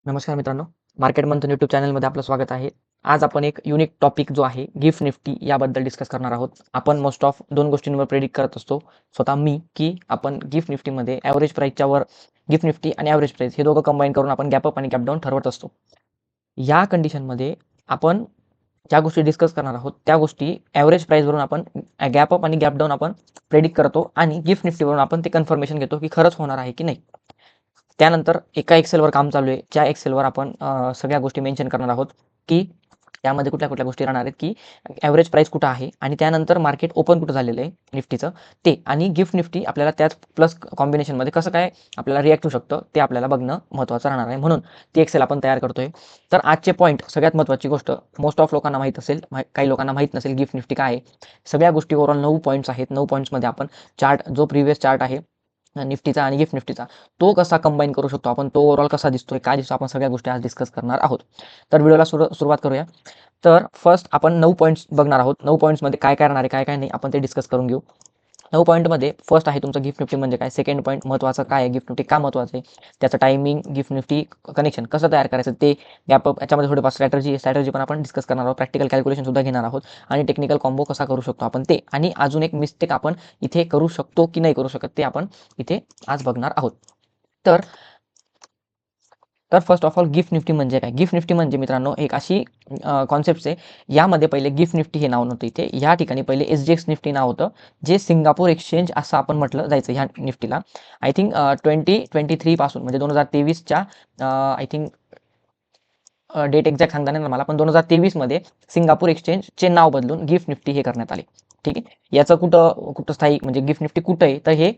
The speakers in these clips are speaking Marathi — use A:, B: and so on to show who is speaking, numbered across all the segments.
A: नमस्कार मित्रांनो, मार्केट मंथन यूट्यूब चॅनलमध्ये आपलं स्वागत आहे. आज आपण एक युनिक टॉपिक जो आहे गिफ्ट निफ्टी याबद्दल डिस्कस करणार आहोत. आपण मोस्ट ऑफ 2 गोष्टींवर प्रेडिक्ट करत असतो. स्वतः मी की आपण गिफ्ट निफ्टीमध्ये ॲव्हरेज प्राईसच्या वर गिफ्ट निफ्टी आणि ॲव्हरेज प्राईस हे दोघं कंबाईन करून आपण गॅप अप आणि गॅप डाऊन ठरवत असतो. या कंडिशनमध्ये आपण ज्या गोष्टी डिस्कस करणार आहोत त्या गोष्टी ॲव्हरेज प्राईसवरून आपण गॅप अप आणि गॅप डाऊन आपण प्रेडिक्ट करतो आणि गिफ्ट निफ्टीवरून आपण ते कन्फर्मेशन घेतो की खरंच होणार आहे की नाही. त्यानंतर एका एक्सेलवर काम चालू आहे. ज्या एक्सेलवर आपण सगळ्या गोष्टी मेन्शन करणार आहोत, की त्यामध्ये कुठल्या-कुठल्या गोष्टी राहणार आहेत, की ॲव्हरेज प्राईस कुठं आहे आणि त्यानंतर मार्केट ओपन कुठं झालेलं आहे निफ्टीचं ते आणि गिफ्ट निफ्टी आपल्याला त्याच प्लस कॉम्बिनेशनमध्ये कसं काय आपल्याला रिॲक्ट होऊ शकतं ते आपल्याला बघणं महत्त्वाचं राहणार आहे. म्हणून ती एक्सेल आपण तयार करतोय. तर आजचे पॉईंट सगळ्यात महत्त्वाची गोष्ट मोस्ट ऑफ लोकांना माहीत असेल, काही लोकांना माहीत नसेल गिफ्ट निफ्टी काय आहे. सगळ्या गोष्टी ओव्हरऑल 9 पॉईंट्स आहेत. 9 पॉईंट्समध्ये आपण चार्ट जो प्रिव्हियस चार्ट आहे निफ्टीचा आणि गिफ्ट निफ्टीचा तो कसा कंबाईन करू शकतो आपण, तो ओव्हरऑल कसा दिसतोय, काय दिसतो, आपण सगळ्या गोष्टी आज डिस्कस करणार आहोत. तर व्हिडिओला सुरुवात करूया. तर फर्स्ट आपण 9 पॉईंट्स बघणार आहोत. 9 पॉईंट्समध्ये काय काय राहणार आहे, काय काय नाही, आपण ते डिस्कस करून घेऊ. 9 पॉईंटमध्ये फर्स्ट आहे तुमचं गिफ्ट निफ्टी म्हणजे काय, सेकंड पॉईंट महत्त्वाचं काय आहे, गिफ्ट निफ्टी का महत्त्वाचं आहे, त्याचं टायमिंग, गिफ्ट निफ्टी कनेक्शन कसं तयार करायचं ते, गॅप अप याच्यामध्ये थोडेफार स्ट्रॅटर्जी पण आपण डिस्कस करणार आहोत. प्रॅक्टिकल कॅल्क्युलेशन सुद्धा घेणार आहोत आणि टेक्निकल कॉम्बो कसा करू शकतो आपण ते, आणि अजून एक मिस्टेक आपण इथे करू शकतो की नाही करू शकत ते आपण इथे आज बघणार आहोत. तर तर first of all gift Nifty म्हणजे काय? गिफ्ट निफ्टी म्हणजे मित्रांनो एक अशी कॉन्सेप्ट आहे. यामध्ये पहिले गिफ्ट निफ्टी हे नाव नव्हतं इथे. या ठिकाणी पहिले SGX निफ्टी नाव होतं, जे सिंगापूर एक्सचेंज असं आपण म्हटलं जायचं ह्या निफ्टीला. आय थिंक 2023 पासून म्हणजे 2023च्या आय थिंक डेट एक्झॅक्ट सांगता नाही मला, पण 2023 मध्ये सिंगापूर एक्सचेंजचे नाव बदलून गिफ्ट निफ्टी हे करण्यात आले. ठीक आहे. याचं कुठं कुठं स्थायिक म्हणजे गिफ्ट निफ्टी कुठं आहे, तर हे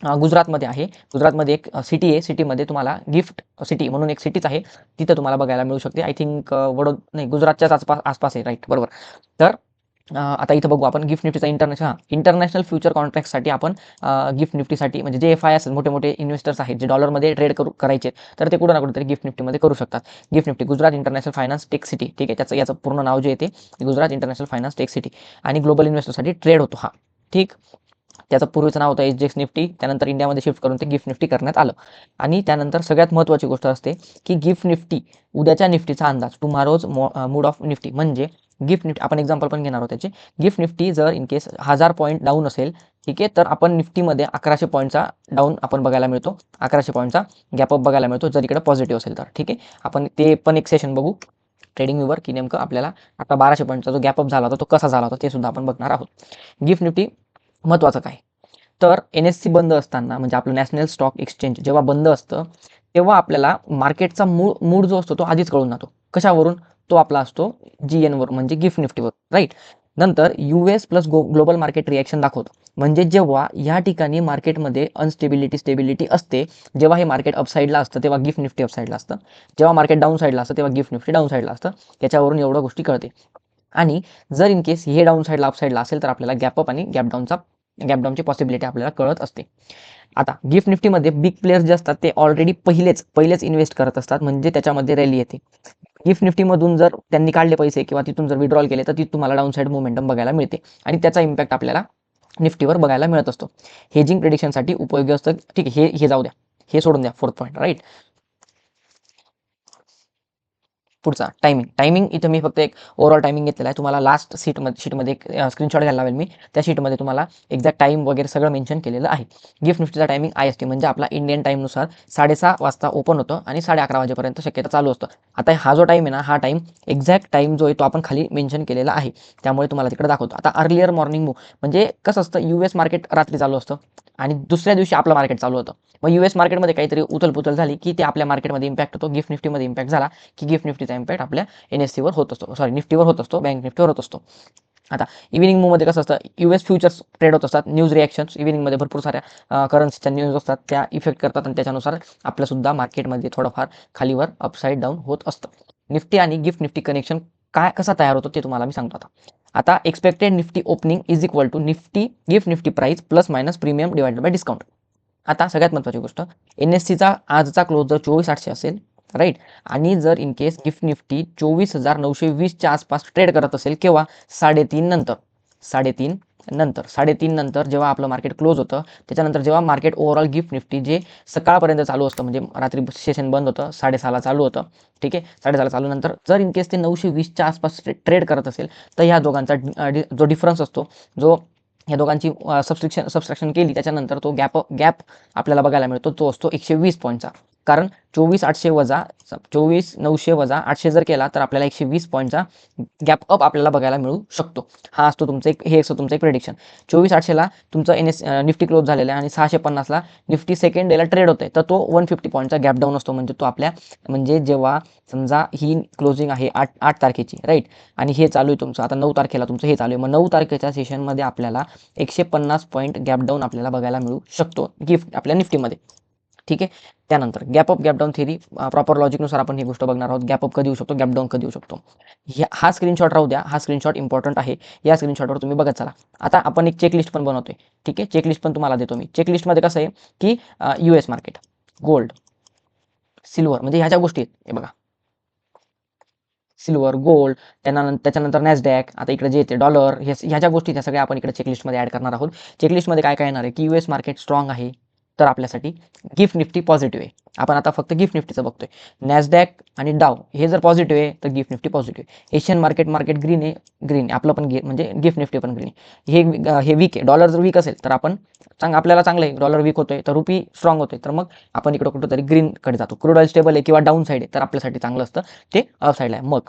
A: गुजरातमध्ये आहे. गुजरातमध्ये एक सिटी आहे. सिटीमध्ये तुम्हाला गिफ्ट सिटी म्हणून एक सिटीच आहे. तिथं तुम्हाला बघायला मिळू शकते. आय थिंक नाही, गुजरातच्याच आसपास आहे. राईट, बरोबर. तर आता इथं बघू आपण गिफ्ट निफ्टीचा इंटरनॅशनल फ्युचर कॉन्ट्रॅक्टसाठी आपण गिफ्ट निफ्टीसाठी म्हणजे जे FI असेल, मोठे इन्व्हेस्टर्स आहेत जे डॉलरमध्ये ट्रेड करायचे, तर ते कुठं ना कुठेतरी गिफ्ट निफ्टीमध्ये करू शकतात. GIFT Nifty Gujarat international finance tech city, ठीक आहे. याचं पूर्ण नाव जे येते Gujarat international finance tech city, आणि ग्लोबल इन्व्हेस्टरसाठी ट्रेड होतो हा. ठीक. त्याचं पूर्वीचं नाव होतं SGX निफ्टी, त्यानंतर इंडियामध्ये शिफ्ट करून ते गिफ्ट निफ्टी करण्यात आलं. आणि त्यानंतर सगळ्यात महत्त्वाची गोष्ट असते की गिफ्ट निफ्टी उद्याच्या निफ्टीचा अंदाज, टुमारोज मूड ऑफ निफ्टी, म्हणजे गिफ्ट निफ्टी आपण एक्झाम्पल पण घेणार आहोत त्याचे. गिफ्ट निफ्टी जर इन केस 1000 पॉईंट डाऊन असेल, ठीक आहे, तर आपण निफ्टीमध्ये 1100 पॉईंटचा डाऊन आपण बघायला मिळतो, 1100 पॉईंटचा गॅपअप बघायला मिळतो जर इकडे पॉझिटिव्ह असेल तर. ठीक आहे, आपण ते पण एक सेशन बघू ट्रेडिंग व्ह्यूवर की नेमकं आपल्याला आता 1200 पॉईंटचा जो गॅपअप झाला होता तो कसा झाला होता ते सुद्धा आपण बघणार आहोत. गिफ्ट निफ्टी महत्त्वाचं काय, तर NSE बंद असताना म्हणजे आपलं नॅशनल स्टॉक एक्सचेंज जेव्हा बंद असतं तेव्हा आपल्याला मार्केटचा मूड जो असतो तो आधीच कळून जातो. कशावरून? तो आपला असतो GN वर म्हणजे गिफ्ट निफ्टीवर, राईट. नंतर US plus global market reaction दाखवतो, म्हणजे जेव्हा या ठिकाणी मार्केटमध्ये स्टेबिलिटी असते, जेव्हा हे मार्केट अपसाईडला असतं तेव्हा गिफ्ट निफ्टी अपसाईडला असतं, जेव्हा मार्केट डाऊन साईडला असतं तेव्हा गिफ्ट निफ्टी डाऊन साईडला असतं. त्याच्यावरून एवढ्या गोष्टी कळते. आणि जर इन केस हे डाऊन साईडला अपसाईडला असेल तर आपल्याला गॅपअप आणि गॅपडाऊनची पॉसिबिलिटी आपल्याला कळत असते. आता गिफ्ट निफ्टीमध्ये बिग प्लेयर्स जे असतात ते ऑलरेडी पहिलेच इन्व्हेस्ट करत असतात, म्हणजे त्याच्यामध्ये रॅली येते. गिफ्ट निफ्टीमधून जर त्यांनी काढले पैसे किंवा तिथून जर विड्रॉल केले तर तिथून तुम्हाला डाऊन साईड मोमेंटम बघायला मिळते आणि त्याचा इम्पॅक्ट आपल्याला निफ्टीवर बघायला मिळत असतो. हेजिंग प्रेडिक्शनसाठी उपयोगी असतं. ठीक आहे, हे जाऊ द्या, हे सोडून द्या, फोर्थ पॉईंट, राईट. पुढचा टायमिंग इथं मी फक्त एक ओव्हरऑल टायमिंग घेतलेला आहे. तुम्हाला लास्ट शीटमध्ये एक स्क्रीनशॉट घ्यायला लावेल मी. त्या शीटमध्ये तुम्हाला एक्झॅक्ट टाईम वगैरे सगळं मेन्शन केलेलं आहे. गिफ्ट निफ्टीचा टायमिंग IST म्हणजे आपला इंडियन टाईमनुसार 6:30 वाजता ओपन होतं आणि 11:30 वाजेपर्यंत शक्यता चालू असतं. आता हा जो टाईम आहे ना, हा टाईम एक्झॅक्ट टाईम जो आहे तो आपण खाली मेन्शन केलेला आहे, त्यामुळे तुम्हाला तिकडे दाखवतो. आता अर्लियर मॉर्निंग मूव्ह म्हणजे कसं असतं, US मार्केट रात्री चालू असतं आणि दुसऱ्या दिवशी आपलं मार्केट चालू होतं. मग US मार्केटमध्ये काहीतरी उथलपुथल झाली की ते आपल्या मार्केटमध्ये इम्पॅक्ट होतो. गिफ्ट निफ्टीमध्ये इम्पॅक्ट झाला की गिफ्ट निफ्टीचा इम्पॅक्ट आपल्या NSE वर होत असतो, सॉरी निफ्टीवर होत असतो, बँक निफ्टीवर होत असतो. आता इव्हिनिंग मूवमध्ये कसं असतं, US फ्युचर्स ट्रेड होत असतात. न्यूज रिॲक्शन्स इव्हिनिंगमध्ये भरपूर साऱ्या करन्सीच्या न्यूज असतात, त्या इफेक्ट करतात आणि त्याच्यानुसार आपल्यासुद्धा मार्केटमध्ये थोडंफार खालीवर अपसाईड डाऊन होत असतं. निफ्टी आणि गिफ्ट निफ्टी कनेक्शन कसा तयार होतो ते तुम्हाला मी सांगतो आता. आता expected Nifty opening is equal to Nifty GIFT Nifty price plus minus premium divided by discount. आता सगळ्यात महत्त्वाची गोष्ट, NSEचा आजचा क्लोज जर 24,800 असेल, राईट, आणि जर इन केस गिफ्ट निफ्टी 24,920च्या आसपास ट्रेड करत असेल केव्हा, 3:30 नंतर, 3:30 नंतर 3:30 नंतर जेव्हा आपलं मार्केट क्लोज होतं, त्याच्यानंतर जेव्हा मार्केट ओव्हरऑल गिफ्ट निफ्टी जे सकाळपर्यंत चालू असतं, म्हणजे रात्री सेशन बंद होतं 6:30ला चालू होतं, ठीक आहे, 6:30ला चालू नंतर जर इन केस ते 920च्या आसपास ट्रेड करत असेल तर ह्या दोघांचा जो डिफरन्स असतो, जो या दोघांची सबस्ट्रॅक्शन केली त्याच्यानंतर तो गॅप आपल्याला बघायला मिळतो, तो असतो 120 पॉईंटचा. कारण 24,900 वजा 800 जर केला तर आपल्याला 120 पॉईंटचा गॅप अप आपल्याला बघायला मिळू शकतो. हा असतो तुमचं हे असतं तुमचं एक प्रेडिक्शन. 24,800ला तुमचं निफ्टी क्लोज झालेला आहे आणि 650ला निफ्टी सेकंड डेला ट्रेड होते, तर तो 150 पॉईंटचा गॅप डाऊन असतो. म्हणजे तो आपल्या म्हणजे जेव्हा समजा ही क्लोजिंग आहे 8 तारखेची, राईट, आणि हे चालू आहे तुमचं आता 9 तारखेला तुमचं हे चालू आहे, मग 9 तारखेच्या सेशनमध्ये आपल्याला 150 पॉईंट गॅप डाऊन आपल्याला बघायला मिळू शकतो गिफ्ट आपल्या निफ्टीमध्ये, ठीक आहे. त्यानंतर gap up gap down theory proper लॉजिकनुसार आपण ही गोष्ट बघणार आहोत. गॅप अप कधी होऊ शकतो, गॅप डाऊन कधी होऊ शकतो. हा स्क्रीनशॉट राहू द्या, हा स्क्रीनशॉट इम्पॉर्टंट आहे. या स्क्रीनशॉटवर तुम्ही बघत चला. आता आपण एक चेकलिस्ट पण बनवतोय, ठीक आहे. चेकलिस्ट पण तुम्हाला देतो मी. चेकलिस्टमध्ये कसं आहे की US मार्केट, गोल्ड, सिल्वर, म्हणजे ह्या ज्या गोष्टी आहेत हे बघा, सिल्वर, गोल्ड, त्याच्यानंतर नॅसडॅक, आता इकडे जे येते डॉलर, ह्या ज्या गोष्टी त्या सगळ्या आपण इकडे चेकलिस्टमध्ये ॲड करणार आहोत. चेकलिस्टमध्ये काय काय येणार आहे की US मार्केट स्ट्रॉंग आहे तर आपल्यासाठी गिफ्ट निफ्टी पॉझिटिव्ह आहे. आपण आता फक्त गिफ्ट निफ्टीचं बघतोय. नॅसडॅक आणि डाव हे जर पॉझिटिव्ह आहे तर गिफ्ट निफ्टी पॉझिटिव्ह आहे. एशियन मार्केट ग्रीन आहे, आपलं पण म्हणजे गिफ्ट निफ्टी पण ग्रीन आहे. हे वीक आहे. डॉलर जर वीक असेल तर आपण आपल्याला चांगलं आहे, डॉलर वीक होतोय तर रुपी स्ट्रॉंग होतोय, तर मग आपण इकडं कुठंतरी ग्रीनकडे जातो. क्रूड ऑइल स्टेबल आहे किंवा डाऊन साईड आहे तर आपल्यासाठी चांगलं असतं, ते अप साईडला आहे. मग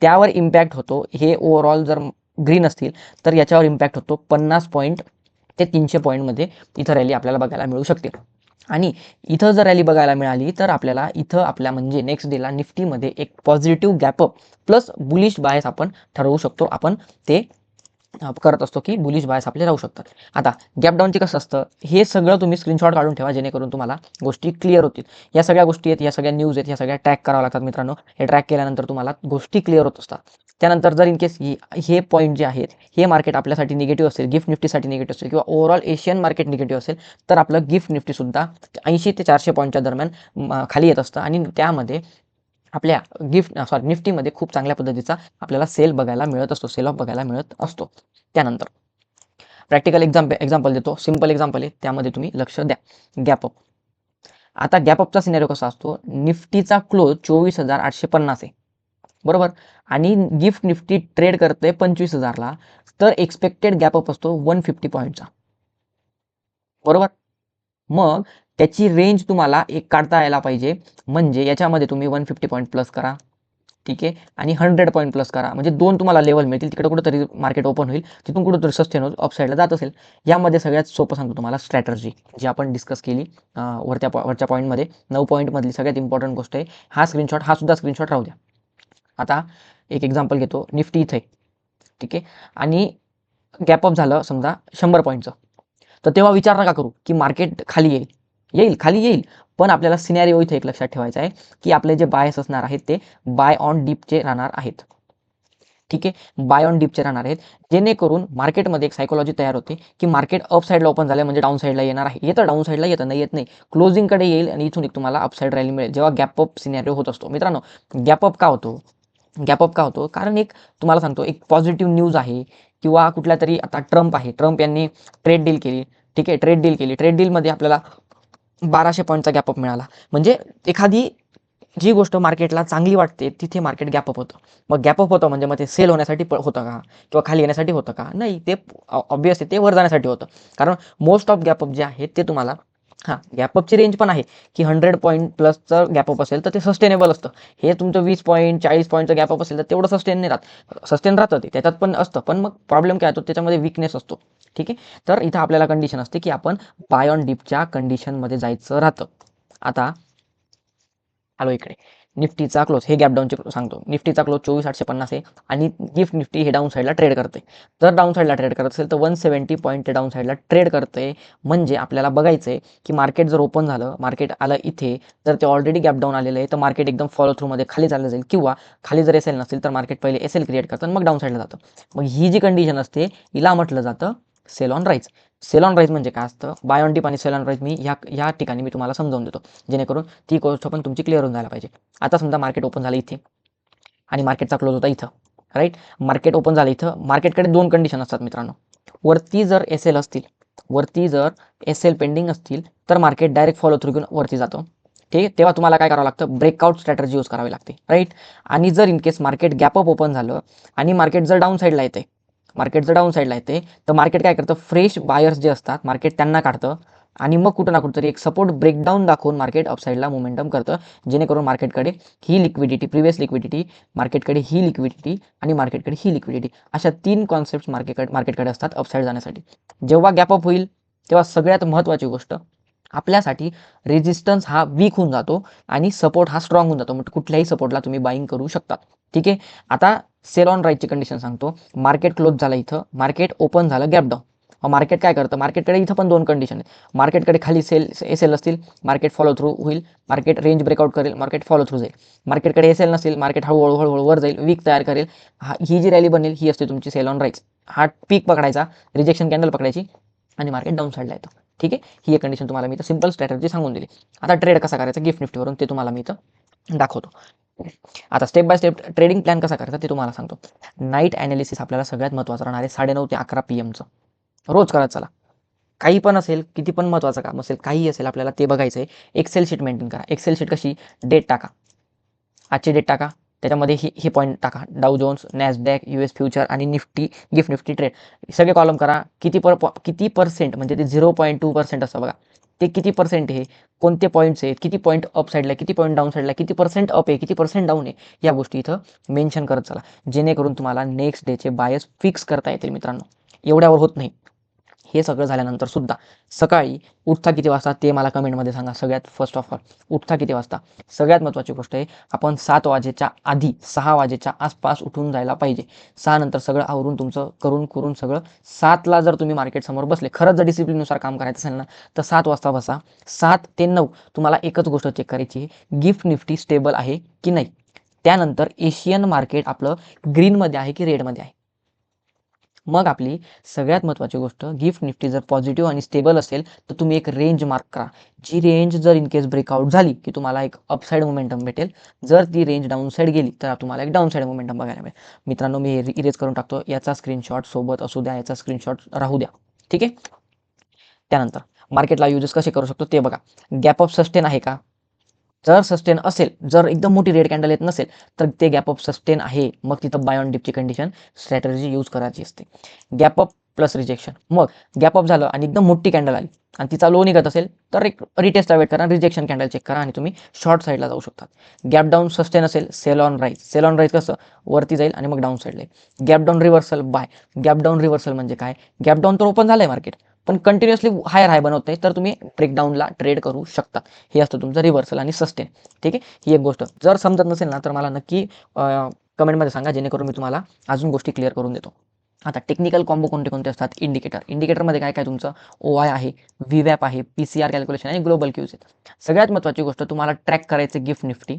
A: त्यावर इम्पॅक्ट होतो, हे ओव्हरऑल जर ग्रीन असतील तर याच्यावर इम्पॅक्ट होतो 50 पॉईंट ते 300 पॉईंटमध्ये इथं रॅली आपल्याला बघायला मिळू शकते. आणि इथं जर रॅली बघायला मिळाली तर आपल्याला इथं आपल्या म्हणजे नेक्स्ट डेला निफ्टीमध्ये एक positive gap up plus bullish bias आपण ठरवू शकतो. आपण ते करत असतो की बुलिश बायस आपले राहू शकतात. आता गॅप डाऊनचे कसं असतं, हे सगळं तुम्ही स्क्रीनशॉट काढून ठेवा जेणेकरून तुम्हाला गोष्टी क्लिअर होतील. या सगळ्या गोष्टी आहेत, या सगळ्या न्यूज आहेत, या सगळ्या ट्रॅक कराव्या लागतात मित्रांनो. हे ट्रॅक केल्यानंतर तुम्हाला गोष्टी क्लिअर होत असतात. त्यानंतर जर इन केस हे पॉईंट जे आहेत हे मार्केट आपल्यासाठी निगेटिव्ह असेल, गिफ्ट निफ्टीसाठी निगेटिव्ह असेल किंवा ओव्हरऑल एशियन मार्केट निगेटिव्ह असेल तर आपलं गिफ्ट निफ्टीसुद्धा 80 ते 400 पॉईंटच्या दरम्यान खाली येत असतं आणि त्यामध्ये आपल्या निफ्टीमध्ये खूप चांगल्या पद्धतीचा आपल्याला सेल बघायला मिळत असतो, सेल ऑफ बघायला मिळत असतो. त्यानंतर प्रॅक्टिकल एक्झाम्पल देतो, सिम्पल एक्झाम्पल आहे, त्यामध्ये तुम्ही लक्ष द्या. गॅपअप, आता गॅपअपचा सिनेरिओ कसा असतो, निफ्टीचा क्लोज 24,850 आहे, बरोबर, आणि गिफ्ट निफ्टी ट्रेड करते 25,000ला, तर एक्सपेक्टेड गॅपअप असतो 150 पॉईंटचा, बरोबर. मग त्याची रेंज तुम्हाला एक काढता यायला पाहिजे, म्हणजे याच्यामध्ये तुम्ही 150 पॉईंट प्लस करा, ठीक आहे, आणि 100 पॉईंट प्लस करा, म्हणजे 2 तुम्हाला लेवल मिळतील. तिकडे कुठेतरी मार्केट ओपन होईल, तिथून कुठेतरी सस्टेन होईल, अपसाईडला जात असेल. यामध्ये सगळ्यात सोपं सांगतो तुम्हाला स्ट्रॅटर्जी, जी आपण डिस्कस केली वरच्या पॉईंटमध्ये 9 पॉईंटमधली सगळ्यात इम्पॉर्टंट गोष्ट आहे. हा सुद्धा स्क्रीनशॉट राहू द्या. आता एक एक्झाम्पल घेतो, निफ्टी इथे, ठीक आहे, आणि गॅपअप झालं समजा 100 पॉईंटचं, तर तेव्हा विचार नका करू की मार्केट खाली खाली येईल, पण आपल्याला सिनॅरिओ इथे एक लक्षात ठेवायचा आहे की आपले जे बायस असणार आहेत ते बाय ऑन डीपचे राहणार आहेत, ठीक आहे, बाय ऑन डीपचे राहणार आहेत, जेणेकरून मार्केटमध्ये एक सायकोलॉजी तयार होते की मार्केट अप साईडला ओपन झालं म्हणजे डाऊन साईडला येणार आहे, येतं डाऊन साईडला, येतं नाही येत नाही, क्लोजिंगकडे येईल आणि इथून एक तुम्हाला अपसाईड रॅली मिळेल जेव्हा गॅपअप सिनॅरिओ होत असतो. मित्रांनो, गॅपअप का होतो, कारण एक तुम्हाला सांगतो, एक पॉझिटिव्ह न्यूज आहे किंवा कुठल्या तरी, आता ट्रम्प यांनी ट्रेड डील केली, ठीक आहे, ट्रेड डीलमध्ये आपल्याला 1200 पॉईंटचा गॅपअप मिळाला, म्हणजे एखादी जी गोष्ट मार्केटला चांगली वाटते तिथे मार्केट गॅपअप होतं. मग गॅपअप होतं म्हणजे मग ते सेल होण्यासाठी होतं का किंवा खाली येण्यासाठी होतं का, नाही, ते ऑब्वियसली ते वर जाण्यासाठी होतं. कारण मोस्ट ऑफ गॅपअप जे आहे ते तुम्हाला, हां, गॅपअपची रेंज पण आहे की 100 पॉईंट प्लसचं गॅपअप असेल तर ते सस्टेनेबल असतं. हे तुमचं 20 पॉईंट 40 पॉईंटचं गॅपअप असेल तर तेवढं सस्टेन नाही राहत, सस्टेन राहतं ते, त्याच्यात पण असतं, पण मग प्रॉब्लेम काय होतो, त्याच्यामध्ये विकनेस असतो, ठीक आहे. तर इथं आपल्याला कंडिशन असते की आपण बाय ऑन डीपच्या कंडिशनमध्ये जायचं राहतं. आता आलो इकडे, निफ्टीचा क्लोज, हे गॅप डाऊनचे सांगतो. निफ्टीचा क्लोज 24,850 आहे आणि गिफ्ट निफ्टी हे डाऊन साईडला ट्रेड करते. जर डाऊन साईडला ट्रेड करत असेल तर 170 पॉईंट ते डाऊन साईडला ट्रेड करते. म्हणजे आपल्याला बघायचं आहे की मार्केट जर ओपन झालं, मार्केट आलं इथे, तर ते ऑलरेडी गॅप डाऊन आलेलं आहे, तर मार्केट एकदम फॉलो थ्रूमध्ये खाली चाललं जाईल, किंवा खाली जर एसएल नसेल तर मार्केट पहिले एसएल क्रिएट करतं मग डाऊन साईडला जातं. मग ही जी कंडिशन असते हिला म्हटलं जातं sell on rise. Sell on rise म्हणजे काय असतं, बाय ऑन डीप आणि सेल ऑन राईज मी ह्या ठिकाणी मी तुम्हाला समजावून देतो, जेणेकरून ती गोष्ट पण तुमची क्लिअर होऊन जायला पाहिजे. आता समजा मार्केट ओपन झालं इथे आणि मार्केटचा क्लोज होता इथं, राईट, मार्केट ओपन झालं इथं, मार्केटकडे 2 कंडिशन असतात मित्रांनो. वरती जर एस एल असतील, वरती जर एस एल पेंडिंग असतील तर मार्केट डायरेक्ट फॉलो थ्रू घेऊन वरती जातं. ठीक आहे, तेव्हा तुम्हाला काय करावं लागतं, ब्रेकआउट स्ट्रॅटर्जी यूज करावी लागते, राईट. आणि जर in case market gap up open झालं आणि मार्केट जर डाऊन साईडला येते, तर मार्केट काय करतं, फ्रेश बायर्स जे असतात मार्केट त्यांना काढतं आणि मग कुठं ना कुठंतरी एक सपोर्ट ब्रेकडाऊन दाखवून मार्केट अपसाईडला मोमेंटम करतं, जेणेकरून मार्केटकडे ही लिक्विडिटी, प्रिव्हियस लिक्विडिटी, मार्केटकडे ही लिक्विडिटी आणि मार्केटकडे ही लिक्विडिटी, अशा 3 कॉन्सेप्ट मार्केटकडे असतात अपसाईड जाण्यासाठी. जेव्हा गॅपअप होईल तेव्हा सगळ्यात महत्त्वाची गोष्ट आपल्यासाठी, रेजिस्टन्स हा वीक होऊन जातो आणि सपोर्ट हा स्ट्रॉंग होऊन जातो. कुठल्याही सपोर्टला तुम्ही बाईंग करू शकता. ठीक आहे, आता सेल ऑन राईटची कंडिशन सांगतो. मार्केट क्लोज झालं, इथं मार्केट ओपन झालं गॅप डाऊन. मार्केट काय करतं, मार्केटकडे इथं पण 2 कंडिशन आहेत. मार्केटकडे खाली एस एल असतील, मार्केट फॉलो थ्रू होईल, मार्केट रेंज ब्रेकआउट करेल, मार्केट फॉलो थ्रू जाईल. मार्केटकडे एस एल नसेल, मार्केट हळूहळू वर जाईल, वीक तयार करेल. ही जी रॅली बनेल ही असते तुमची सेल ऑन राईट्स. हा पीक पकडायचा, रिजेक्शन कॅन्डल पकडायची आणि मार्केट डाऊन साईडला येतं. ठीक आहे, ही एक कंडिशन तुम्हाला मी इथं सिंपल स्ट्रॅटर्जी सांगून दिली. आता ट्रेड कसा करायचा गिफ्ट निफ्टीवरून ते तुम्हाला मी इथं दाखवतो. आता step by step trading plan कसा करायचा ते तुम्हाला सांगतो. नाईट ॲनालिसिस आपल्याला सगळ्यात महत्त्वाचं राहणार आहे 9:30 ते 11 PM रोज करत चला. काही पण असेल, किती पण महत्त्वाचं काम असेल, काही असेल, आपल्याला ते बघायचं आहे. एक्सेल शीट मेंटेन करा. एक्सेल शीट कशी, डेट टाका, आजचे डेट टाका, त्याच्यामध्ये हे पॉईंट टाका, डाऊ जोन्स, नॅसडॅक, US फ्युचर आणि निफ्टी, गिफ्ट निफ्टी ट्रेड, सगळे कॉलम करा. किती पर्सेंट, म्हणजे ते 0.2% असतं बघा, ते किती पर्सेंट आहे, कोणते पॉईंट्स आहेत, किती पॉईंट अप साईडला, किती पॉईंट डाऊन साईडला, किती पर्सेंट अप आहे, किती पर्सेंट डाऊन आहे, या गोष्टी इथं मेन्शन करत चला, जेणेकरून तुम्हाला नेक्स्ट डेचे बायस फिक्स करता येतील. मित्रांनो, एवढ्यावर होत नाही. हे सगळं झाल्यानंतर सुद्धा सकाळी उठता किती वाजता ते मला कमेंटमध्ये सांगा. सगळ्यात फर्स्ट ऑफ ऑल उठता किती वाजता, सगळ्यात महत्त्वाची गोष्ट आहे, आपण 7 वाजेच्या आधी 6 वाजेच्या आसपास उठून जायला पाहिजे. 6 नंतर सगळं आवरून तुमचं करून सगळं 7ला जर तुम्ही मार्केटसमोर बसले, खरंच जर डिसिप्लिननुसार काम करायचं असेल ना, तर 7 वाजता बसा. 7 ते 9 तुम्हाला एकच गोष्ट चेक करायची आहे, गिफ्ट निफ्टी स्टेबल आहे की नाही. त्यानंतर एशियन मार्केट आपलं ग्रीनमध्ये आहे की रेडमध्ये आहे. मग आपली सगळ्यात महत्त्वाची गोष्ट, गिफ्ट निफ्टी जर पॉझिटिव्ह आणि स्टेबल असेल तर तुम्ही एक रेंज मार्क करा. जी रेंज जर इन केस ब्रेकआउट झाली की तुम्हाला एक अपसाईड मोमेंटम भेटेल. जर ती रेंज डाऊन साईड गेली तर तुम्हाला एक डाऊन साईड मोमेंटम बघायला मिळेल. मित्रांनो, मी इरेज करून टाकतो. याचा स्क्रीनशॉट सोबत असू द्या, याचा स्क्रीनशॉट राहू द्या. ठीक आहे, त्यानंतर मार्केटला युजेस कसे करू शकतो ते बघा. गॅप ऑफ सस्टेन आहे का, जर सस्टेन असेल, जर एकदम मोठी रेड कॅन्डल येत नसेल तर ते गॅप अप सस्टेन आहे, मग तिथं बाय ऑन डिपची कंडिशन स्ट्रॅटर्जी यूज करायची असते. गॅप अप प्लस रिजेक्शन, मग गॅप अप झालं आणि एकदम मोठी कॅन्डल आली आणि तिचा लो निघत असेल तर एक रिटेस्टला वेट करा, रिजेक्शन कॅन्डल चेक करा आणि तुम्ही शॉर्ट साईडला जाऊ शकता. गॅप डाऊन सस्टेन असेल, सेल ऑन राईज कसं वरती जाईल आणि मग डाऊन साईडला. Gap down reversal buy. Gap down reversal म्हणजे काय, गॅप डाऊन तर ओपन झालंय मार्केट, पण कंटिन्युअसली हायर हाय बनवत नाही, तर तुम्ही ब्रेकडाऊनला ट्रेड करू शकता. हे असतं तुमचं रिव्हर्सल आणि सस्टेन. ठीक आहे, ही एक गोष्ट जर समजत नसेल ना तर मला नक्की कमेंटमध्ये सांगा, जेणेकरून मी तुम्हाला अजून गोष्टी क्लिअर करून देतो. आता टेक्निकल कॉम्बो कोणते कोणते असतात, इंडिकेटरमध्ये काय काय तुमचं OI आहे, VWAP आहे, PCR कॅल्क्युलेशन आणि ग्लोबल क्यूज आहेत. सगळ्यात महत्त्वाची गोष्ट तुम्हाला ट्रॅक करायचं GIFT Nifty,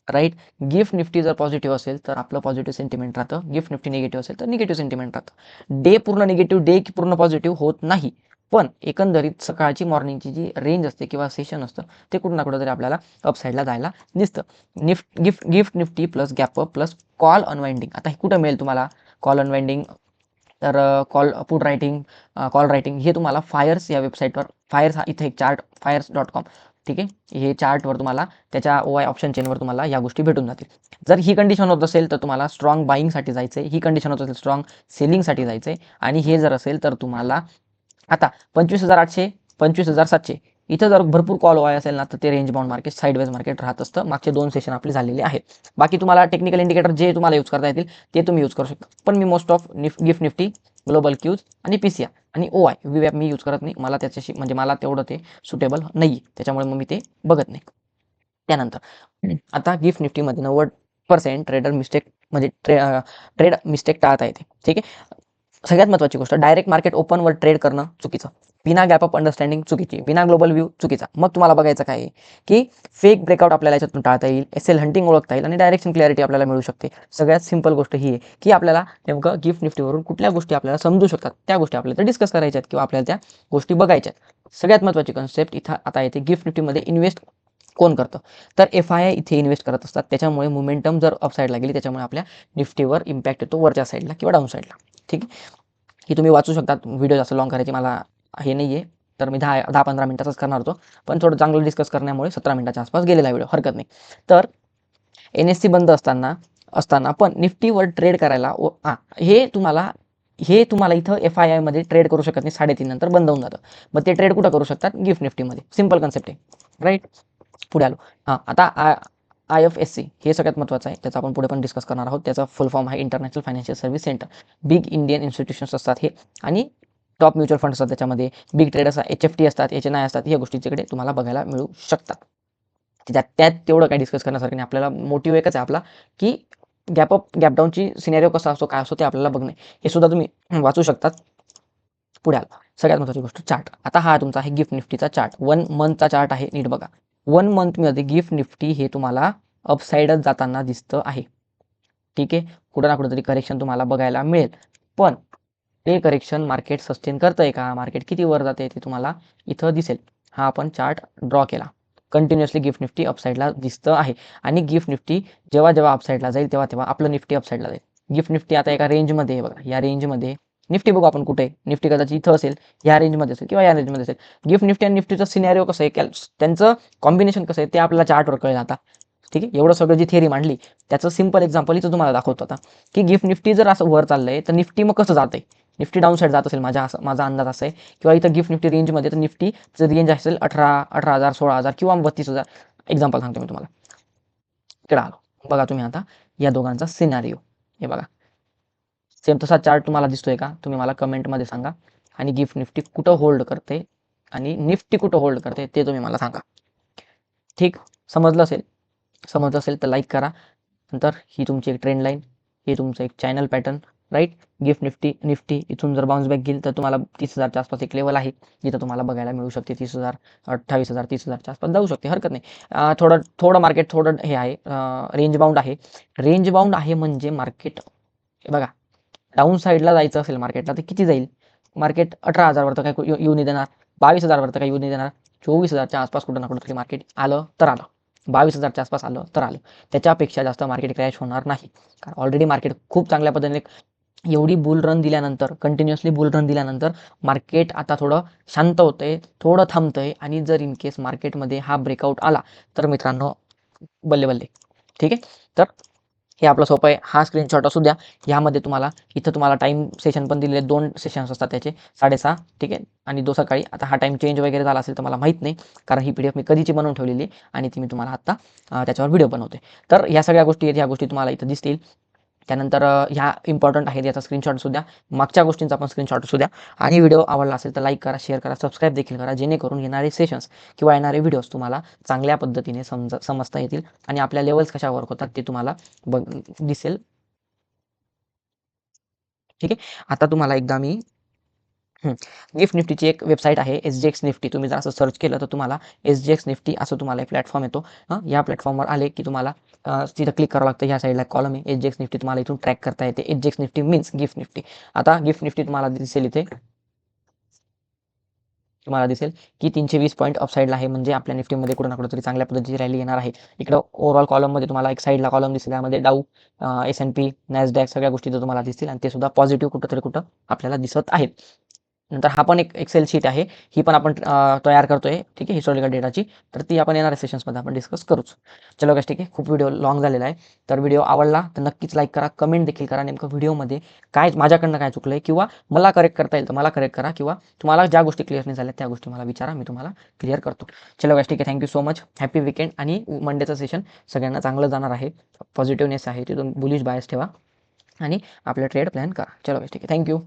A: right. GIFT Nifty जर पॉझिटिव्ह असेल तर आपलं पॉझिटिव्ह सेंटिमेंट राहतं, गिफ्ट निफ्टी निगेटिव्ह असेल तर निगेटिव्ह सेंटिमेंट राहतं. डे पूर्ण निगेटिव्ह, डे पूर्ण पॉझिटिव्ह होत नाही, पण एकंदरीत सकाळची मॉर्निंगची जी रेंज असते किंवा सेशन असतं ते कुठं ना कुठं तरी आपल्याला अपसाईडला जायला दिसतं. Gift Nifty plus gap up plus call unwinding. आता हे कुठं मिळेल तुम्हाला कॉल अनवाइंडिंग, तर कॉल रायटिंग हे तुम्हाला फायर्स या वेबसाईटवर, फायर्स हा इथे एक चार्ट, फायर्स.com. ठीक आहे, हे चार्टवर तुम्हाला त्याच्या OI ऑप्शन चेनवर तुम्हाला या गोष्टी भेटून जातील. जर ही कंडिशन होत असेल तर तुम्हाला स्ट्रॉंग बाईंगसाठी जायचं आहे, ही कंडिशन होत असेल स्ट्रॉंग सेलिंगसाठी जायचं आहे, आणि हे जर असेल तर तुम्हाला आता 25,800, 25,700 इथं जर भरपूर कॉल OI असेल ना तर ते range bound market, sideways market राहत असतं. मागचे 2 सेशन आपले झालेले आहेत. बाकी तुम्हाला टेक्निकल इंडिकेटर जे तुम्हाला यूज करता येतील ते तुम्ही यूज करू शकता, पण मी most of gift nifty, global cues आणि PCR आणि OI VWAP मी यूज करत नाही. मला त्याच्याशी म्हणजे मला तेवढं ते सुटेबल नाही, त्याच्यामुळे मग मी ते बघत नाही. त्यानंतर आता गिफ्ट निफ्टीमध्ये 90% ट्रेडर मिस्टेक, म्हणजे ट्रेड मिस्टेक टाळता येते. ठीक आहे, सगळ्यात महत्त्वाची गोष्ट, डायरेक्ट मार्केट ओपनवर ट्रेड करणं चुकीचं, बिना गॅप अप अंडरस्टँडिंग चुकीची, बिना ग्लोबल व्ह्यू चुकीचा. मग तुम्हाला बघायचं काय आहे की फेक ब्रेकआउट आपल्याला याच्यातून टाळता येईल, SL हंटिंग ओळखता येईल आणि डायरेक्शन क्लॅरिटी आपल्याला मिळू शकते. सगळ्यात सिंपल गोष्ट ही आहे की आपल्याला नेमकं गिफ्ट निफ्टीवरून कुठल्या गोष्टी आपल्याला समजू शकतात, त्या गोष्टी आपल्याला डिस्कस करायच्या आहेत किंवा आपल्याला त्या गोष्टी बघायच्या आहेत. सगळ्यात महत्त्वाची कन्सेप्ट इथं आता येते, गिफ्ट निफ्टीमध्ये इन्व्हेस्ट कोण करतं, तर FII इथे इन्व्हेस्ट करत असतात. त्याच्यामुळे मोमेंटम जर अपसाईडला गेली त्याच्यामुळे आपल्या निफ्टीवर इम्पॅक्ट येतो, वरच्या साईडला किंवा डाऊन साईडला. ठीक आहे, ही तुम्ही वाचू शकता. व्हिडिओ जास्त लॉंग करायची मला हे नाही आहे, तर मी 10-15 मिनिटाचाच करणार होतो. पण थोडं चांगलं डिस्कस करण्यामुळे 17 मिनिटाच्या आसपास गेलेला व्हिडिओ, हरकत नाही. तर NSE बंद असताना असताना पण निफ्टीवर ट्रेड करायला हे तुम्हाला इथं FII मध्ये ट्रेड करू शकत नाही, 3:30 नंतर बंद होऊन जातं. मग ते ट्रेड कुठं करू शकतात? गिफ्ट निफ्टीमध्ये. सिंपल कन्सेप्ट आहे, राईट. पुढे आलो. आता IFSC हे सगळ्यात महत्त्वाचं आहे, त्याचं आपण पुढे पण डिस्कस करणार आहोत. त्याचा फुल फॉर्म आहे international financial service centre. Big Indian institutions असतात हे, आणि टॉप म्युच्युअल फंड असतात त्याच्यामध्ये. बिग ट्रेडर्स HFT असतात, HNI असतात, या गोष्टी तिकडे तुम्हाला बघायला मिळू शकतात. त्यात तेवढं काही डिस्कस करण्यासारखं नाही. आपल्याला मोटिव्ह एकच आहे आपला, की गॅप डाऊनची सिनेरिओ कसा असतो, काय असतो ते आपल्याला बघणे. हे सुद्धा तुम्ही वाचू शकतात. पुढे आला सगळ्यात महत्त्वाची गोष्ट, चार्ट. आता हा तुमचा आहे गिफ्ट निफ्टीचा चार्ट. 1 मंथचा चार्ट आहे, नीट बघा. 1 मंथमध्ये गिफ्ट निफ्टी हे तुम्हाला अपसाईडच जाताना दिसतं आहे. ठीक आहे, कुठं ना कुठंतरी करेक्शन तुम्हाला बघायला मिळेल, पण ते करेक्शन मार्केट सस्टेन करतंय का, मार्केट किती वर जाते ते तुम्हाला इथं दिसेल. हा आपण चार्ट ड्रॉ केला. कंटिन्युअसली गिफ्ट निफ्टी अपसाईडला दिसतं आहे, आणि गिफ्ट निफ्टी जेव्हा जेव्हा अपसाईडला जाईल तेव्हा आपलं निफ्टी अपसाईडला जाईल. गिफ्ट निफ्टी आता एका रेंजमध्ये आहे बघा, या रेंजमध्ये निफ्टी बघू आपण कुठे. निफ्टी कदाचित इथं असेल, या रेंजमध्ये असेल किंवा या रेंजमध्ये असेल. गिफ्ट निफ्टी आणि निफ्टीचं सिनेरिओ कसं आहे, त्यांचं कॉम्बिनेशन कसं आहे ते आपल्याला चार्टवर कळेल आता. ठीक आहे, एवढं सगळं जी थिअरी मांडली त्याचं सिंपल एक्झाम्पल इथं तुम्हाला दाखवतो आता, की गिफ्ट निफ्टी जर असं वर चाललंय तर निफ्टी मग कसं जातंय. निफ्टी डाऊन साईड जात असेल, माझा अंदाज असा आहे. किंवा इथं गिफ्ट निफ्टी रेंजमध्ये तर निफ्टीचं रेंज असेल 18,000, 16,000 किंवा 32,000. एक्झाम्पल सांगतो मी तुम्हाला. इकडे आलो बघा तुम्ही आता या दोघांचा सिनारिओ. हे बघा, सेम तसा चार्ट तुम्हाला दिसतोय का? तुम्ही मला कमेंटमध्ये सांगा. आणि गिफ्ट निफ्टी कुठं होल्ड करते आणि निफ्टी कुठं होल्ड करते ते तुम्ही मला सांगा. ठीक, समजलं असेल तर लाईक करा. नंतर ही तुमची एक ट्रेंड लाईन, हे तुमचं एक channel pattern, right. GIFT Nifty इथून जर बाउन्स बॅक गेली तर तुम्हाला 30,000च्या आसपास एक लेवल आहे, जिथं तुम्हाला बघायला मिळू शकते. 30,000, 28,000, 30,000च्या आसपास जाऊ शकते, हरकत नाही. थोडं मार्केट थोडं हे आहे, रेंज बाउंड आहे. रेंज बाउंड आहे म्हणजे मार्केट बघा, डाऊन साईडला जायचं असेल मार्केटला तर किती जाईल? मार्केट 18,000वर तर काय येऊ नाही देणार, 22,000वर तर काय येऊ नाही देणार. 24,000च्या आसपास कुठं ना कुठं मार्केट आलं तर आलं, 22,000च्या आसपास आलं तर आलं. त्याच्यापेक्षा जास्त मार्केट क्रॅश होणार नाही, कारण ऑलरेडी मार्केट खूप चांगल्या पद्धतीने एवढी बुल रन दिल्यानंतर, कंटिन्युअसली बुल रन दिल्यानंतर मार्केट आता थोडं शांत होतंय, थोडं थांबतंय. आणि जर इन केस मार्केटमध्ये हा ब्रेकआउट आला तर मित्रांनो बल्ले बल्ले. ठीक आहे, तर हे आपलं सोपं आहे. हा स्क्रीनशॉट असू द्या. यामध्ये इथं तुम्हाला टाईम सेशन पण दिलेले, 2 सेशन्स असतात त्याचे, 6:30. ठीक आहे, आणि सकाळी. आता हा टाईम चेंज वगैरे झाला असेल तर मला माहीत नाही, कारण ही PDF मी कधीची बनवून ठेवलेली आणि ती मी तुम्हाला आत्ता त्याच्यावर व्हिडिओ बनवते. तर ह्या सगळ्या गोष्टी आहेत, ह्या गोष्टी तुम्हाला इथं दिसतील. त्यानंतर ह्या इम्पॉर्टंट आहेत, याचा स्क्रीनशॉट सुद्धा, मागच्या गोष्टींचा पण स्क्रीनशॉट सुद्धा. आणि व्हिडिओ आवडला असेल तर लाईक करा, शेअर करा, सबस्क्राईब देखील करा, जेणेकरून येणारे सेशन्स किंवा येणारे व्हिडिओज तुम्हाला चांगल्या पद्धतीने समजता येतील आणि आपल्या लेवल्स कशा वर्क होतात ते तुम्हाला दिसेल. ठीक आहे, आता तुम्हाला एकदा मी गिफ्ट निफ्टीची एक वेबसाईट आहे, SGX निफ्टी. तुम्ही जर असं सर्च केलं तर तुम्हाला SGX निफ्टी असं तुम्हाला एक प्लॅटफॉर्म येतो. या प्लॅटफॉर्मवर आले की तुम्हाला तिथं क्लिक करावं लागतं. ह्या साईडला कॉलम आहे SGX निफ्टी, तुम्हाला इथून ट्रॅक करता येते. SGX Nifty means gift Nifty. आता गिफ्ट निफ्टी तुम्हाला दिसेल इथे, तुम्हाला दिसेल की 320 पॉईंट अपसाईडला आहे, म्हणजे आपल्या निफ्टीमध्ये कुठं ना कुठंतरी चांगल्या पद्धतीची रॅली येणार आहे. इकडं ओव्हरऑल कॉलममध्ये तुम्हाला एक साईडला कॉलम दिसेल, यामध्ये डाऊ, S&P, नॅसडॅक सगळ्या गोष्टी तुम्हाला दिसतील, आणि ते सुद्धा पॉझिटिव्ह कुठं आपल्याला दिसत आहेत. नंतर हा पण एक एक्सेल शीट आहे, ही पण आपण तयार करतोय. ठीक आहे, हिस्टॉरिकल डेटाची. तर ती आपण येणाऱ्या सेशन्समध्ये आपण डिस्कस करूच. चलो गाइस, ठीक आहे, खूप व्हिडिओ लॉंग झालेला आहे. तर व्हिडिओ आवडला तर नक्कीच लाईक करा, कमेंट देखील करा. नेमकं व्हिडिओमध्ये काय माझ्याकडनं काय चुकलंय, किंवा मला करेक्ट करता येईल तर मला करेक्ट करा, किंवा तुम्हाला ज्या गोष्टी क्लिअर नाही झाल्या त्या गोष्टी मला विचारा, मी तुम्हाला क्लिअर करतो. चलो गाइस, ठीक आहे, thank you so much. Happy weekend. आणि मंडेचं सेशन सगळ्यांना चांगलं जाणार आहे. पॉझिटिव्हनेस आहे, तिथून बुलिश बायस ठेवा आणि आपलं ट्रेड प्लॅन करा. चलो गाइस, ठीक आहे, थँक्यू.